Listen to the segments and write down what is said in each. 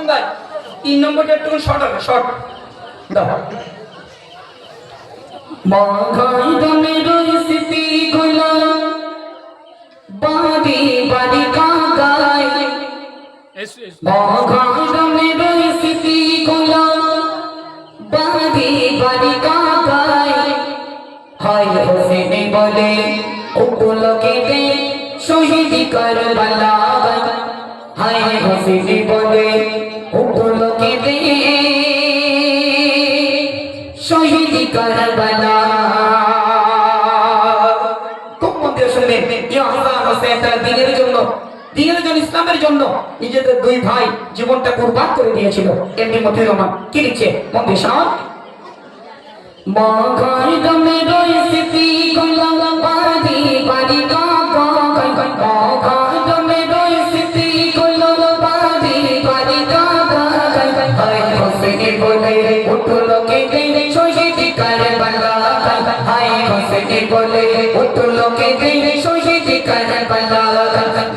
ভাই 3 নম্বরটা একটু শর্ট হবে শর্ট দাও মগাই দমে রইসিতি গুলো বাড়ি বাড়ি কাগাই মগাই দমে রইসিতি গুলো বাড়ি বাড়ি কাগাই হাই হোসেন বলে উপলকে দে শহীদ কারবালা হাই হোসেন বলে উপলকে দে শহীদ কারবালা খুব মন দিয়ে শুনবেন ইয়া হাসান হোসেন তার দিনের জন্য ইসলামের জন্য নিজেদের দুই ভাই জীবনটা কুরবান করে দিয়েছিল এমনি মতিউর রহমান কি লিখছে মন দিয়ে শোনো মগাই দমে রইসিতি গুলো বাড়ি বাড়ি কাকা মগাই দমে রইসিতি গুলো বাড়ি বাড়ি কাকা হাই হোসেন বলে উঠলো কে দে শহীদ কারবালা হাই হোসেন বলে উঠলো কে দে শহীদ কারবালা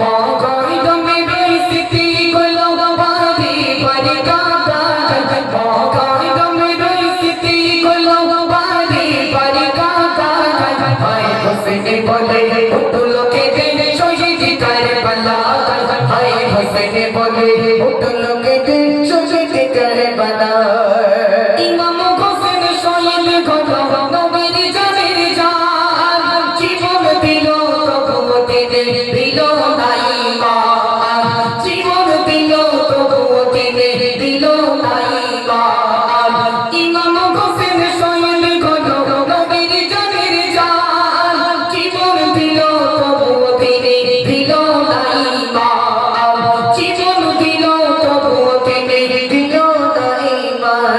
মগাই দমে রইসিতি গুলো বাড়ি বাড়ি কাকা মগাই দমে রইসিতি গুলো বাড়ি বাড়ি কাকা হাই হোসেন বলে উঠলো কে দে শহীদ কারবালা হাই হোসেন বলে উঠলো কে দে শহীদ কারবালা ইমাম হোসেন শহীদ হলো নবীর জানের জান জীবন দিল তবু তিনি দিল না ঈমান জীবন দিল তবু তিনি দিল না ঈমান ইমাম হোসেন শহীদ হলো নবীর জানের জান জীবন দিল তবু তিনি দিল না ঈমান জীবন দিল তবু তিনি দিল না ঈমান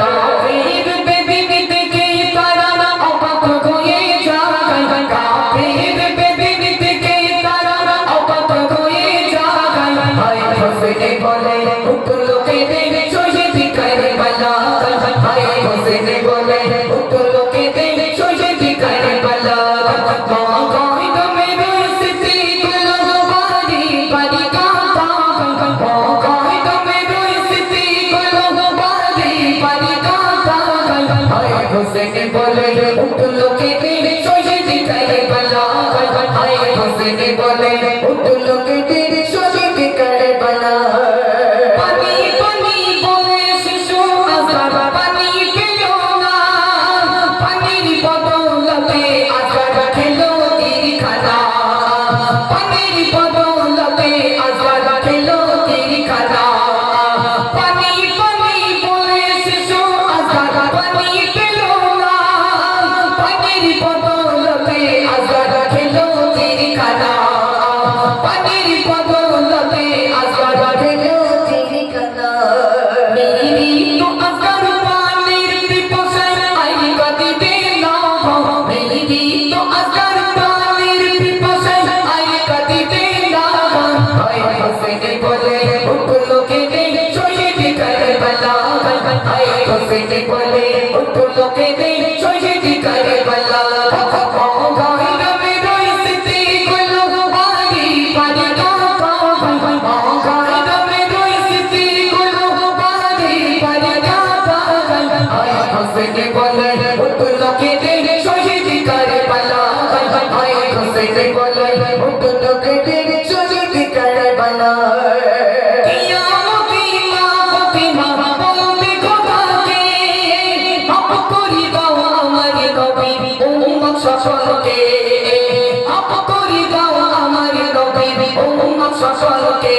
কাফির বেদিন থেকে তারা অবাক হয়ে যায় কাফির বেদিন থেকে তারা অবাক হয়ে যায় হাই হোসেন বলে উঠলো কে দে শহীদ কারবালা হাই হোসেন বলে উঠলো কে দে শহীদ কারবালা মগাই দমে রইসিতি গুলো বাড়ি বাড়ি কাকা মগাই দমে রইসিতি গুলো বাড়ি বাড়ি কাকা হাই হোসেন বলে উঠলো কে দে শহীদ কারবালা হাই হোসেন বলে উঠলো কে দে শহীদ কারবালা পানি পানি বলে শিশু আজকাল পানি পেল না পানির বদলতে আজকাল খেলো তীর খানা পানির বদলতে আজকাল খেলো তীর খানা পানি পানি বলে শিশু আজকাল পানি পেল না পানির বদলতে আজকাল খেলো তীর খানা পানির বদলতে আজকাল খেলো তীর খানা মেরি তো আজকাল পানির পিপাসায় আই কাঁদিবে না মেরি তো আজকাল পানির পিপাসায় আই কাঁদিবে না হাই হোসেন বলে উঠলো কে দে শহীদ কারবালা হাই হোসেন বলে উঠলো কে দে শহীদ কারবালা মগাই দমে রইসিতি গুলো বাড়ি বাড়ি কাকা মগাই দমে রইসিতি গুলো বাড়ি বাড়ি কাকা হাই হোসেন বলে উঠলো কে দে শহীদ কারবালা হাই হোসেন বলে উঠলো কে দে শহীদ কারবালা কিয়ামতি মা ফাতিমা বলবে খোদাকে মাফ করে দাও আমার নবী উম্মত সকলকে মাফ করে দাও আমার নবী উম্মত সকলকে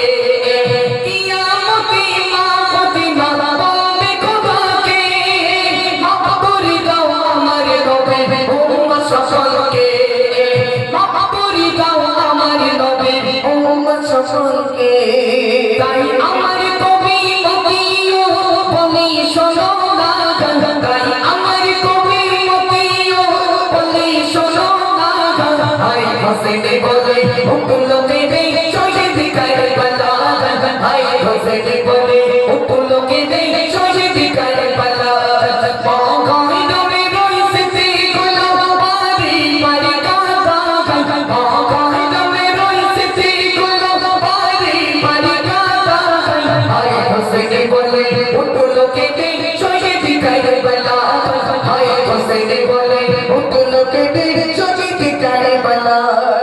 কিয়ামতি মা ফাতিমা বলবে খোদাকে মাফ করে দাও আমার নবী উম্মত সকলকে মাফ করে দাও আমার নবী উম্মত সকলকে তাই আমার কবি মতিও বলি শোনো না তাই আমার কবি মতিও বলি শোনো না হাই হোসেন বলে উঠলো কে দে শহীদ কারবালা হাই হোসেন বলে উঠলো কে দে শহীদ কারবালা মগাই দমে রইসিতি গুলো বাড়ি বাড়ি কাকা মগাই দমে রইসিতি গুলো বাড়ি বাড়ি কাকা হাই হোসেন হুসেন বলে উঠলো কেটে শহীদ কারবালায়